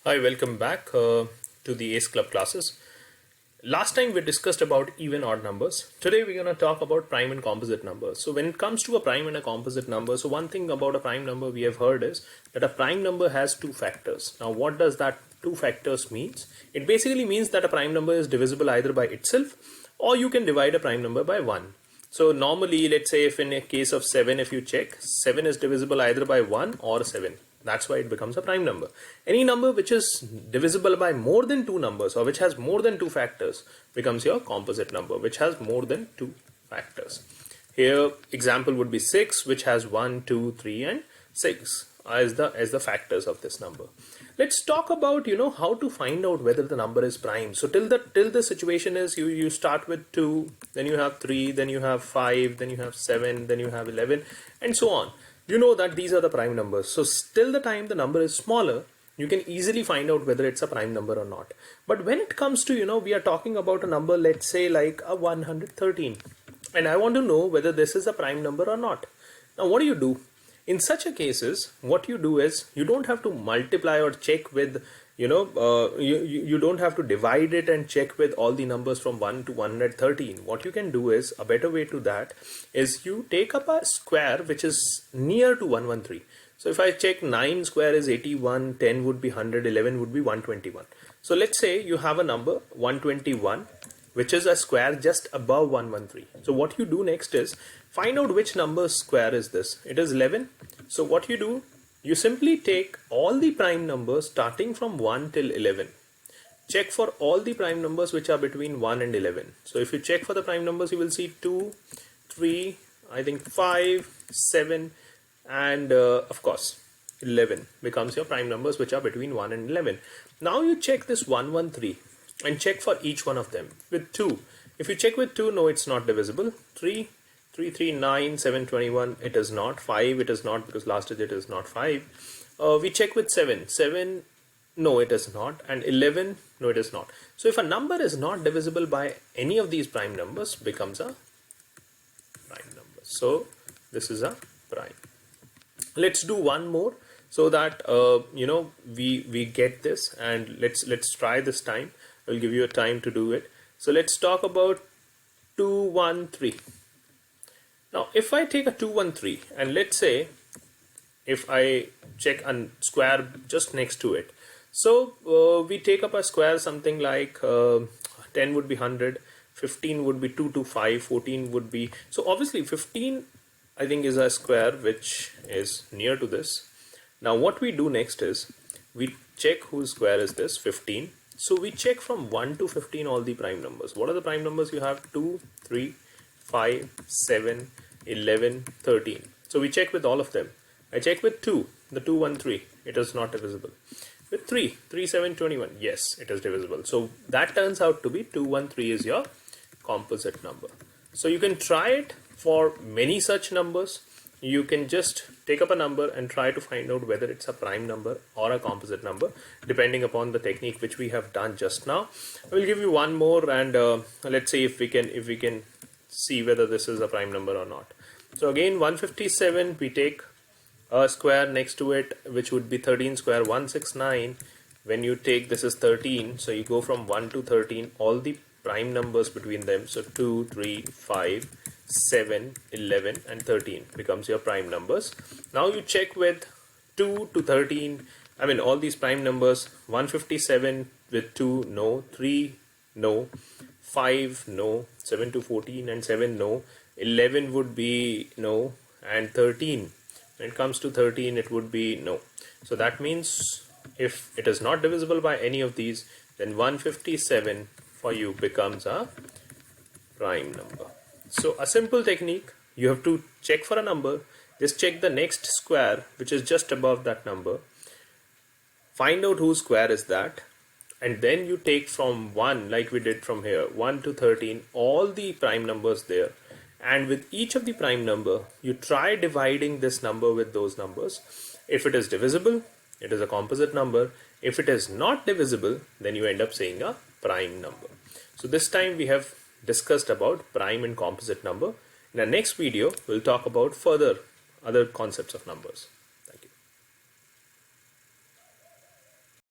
Hi, welcome back to the ACE Club classes. Last time we discussed about even odd numbers. Today we're going to talk about prime and composite numbers. So when it comes to a prime and a composite number, so one thing about a prime number we have heard is that a prime number has two factors. Now what does that two factors means? It basically means that a prime number is divisible either by itself or you can divide a prime number by 1. So normally, let's say if in a case of 7, if you check, 7 is divisible either by 1 or 7. That's why it becomes a prime number. Any number which is divisible by more than two numbers or which has more than two factors becomes your composite number, which has more than two factors. Here example would be 6, which has 1, 2, 3 and 6 as the factors of this number. Let's talk about how to find out whether the number is prime. So till the situation is you start with 2, then you have 3, then you have 5, then you have 7, then you have 11 and so on. You know that these are the prime numbers. So till the time the number is smaller, you can easily find out whether it's a prime number or not. But when it comes to, we are talking about a number, let's say like a 113. And I want to know whether this is a prime number or not. Now what do? In such a cases, what you do is you don't have to multiply or check with, you don't have to divide it and check with all the numbers from 1 to 113. What you can do is, a better way to that is you take up a square which is near to 113. So if I check 9 square is 81, 10 would be 100, 11 would be 121. So let's say you have a number 121 which is a square just above 113. So what you do next is find out which number square is this. It is 11. So what you do, you simply take all the prime numbers starting from 1 till 11. Check for all the prime numbers which are between 1 and 11. So if you check for the prime numbers, you will see 2, 3, I think 5, 7 and of course 11 becomes your prime numbers which are between 1 and 11. Now you check this 113 and check for each one of them with 2. If you check with 2, no, it's not divisible. 3, 3, 3, 9, 7, 21, it is not. 5, it is not because last digit is not 5. We check with 7. 7, no, it is not. And 11, no, it is not. So if a number is not divisible by any of these prime numbers, becomes a prime number. So this is a prime. Let's do one more so that we get this, and let's try this time. I'll give you a time to do it. So let's talk about 213. Now if I take a 213 and let's say if I check a square just next to it. So we take up a square something like 10 would be 100, 15 would be 225, 14 would be, so obviously 15 I think is a square which is near to this. Now what we do next is we check whose square is this, 15. So we check from 1 to 15 all the prime numbers. What are the prime numbers? You have 2, 3, 5, 7, 11, 13. So we check with all of them. I check with 2, the 213, it is not divisible. With 3, 3, 7, 21, yes, it is divisible. So that turns out to be 213 is your composite number. So you can try it for many such numbers. You can just take up a number and try to find out whether it's a prime number or a composite number, depending upon the technique which we have done just now. I will give you one more, and let's see if we can see whether this is a prime number or not. So again 157, we take a square next to it which would be 13 square, 169. When you take this is 13, so you go from 1 to 13, all the prime numbers between them, so 2, 3, 5, 7, 11 and 13 becomes your prime numbers. Now you check with 2 to 13, I mean all these prime numbers. 157 with 2, no. 3, no. 5, no. 7 to 14 and 7, no. 11 would be no, and 13, when it comes to 13 it would be no. So that means if it is not divisible by any of these, then 157 for you becomes a prime number. So a simple technique, you have to check for a number, just check the next square which is just above that number, find out whose square is that, and then you take from 1, like we did from here, 1 to 13, all the prime numbers there, and with each of the prime number you try dividing this number with those numbers. If it is divisible, it is a composite number. If it is not divisible, then you end up saying a prime number. So this time we have discussed about prime and composite number. In the next video, we'll talk about further other concepts of numbers.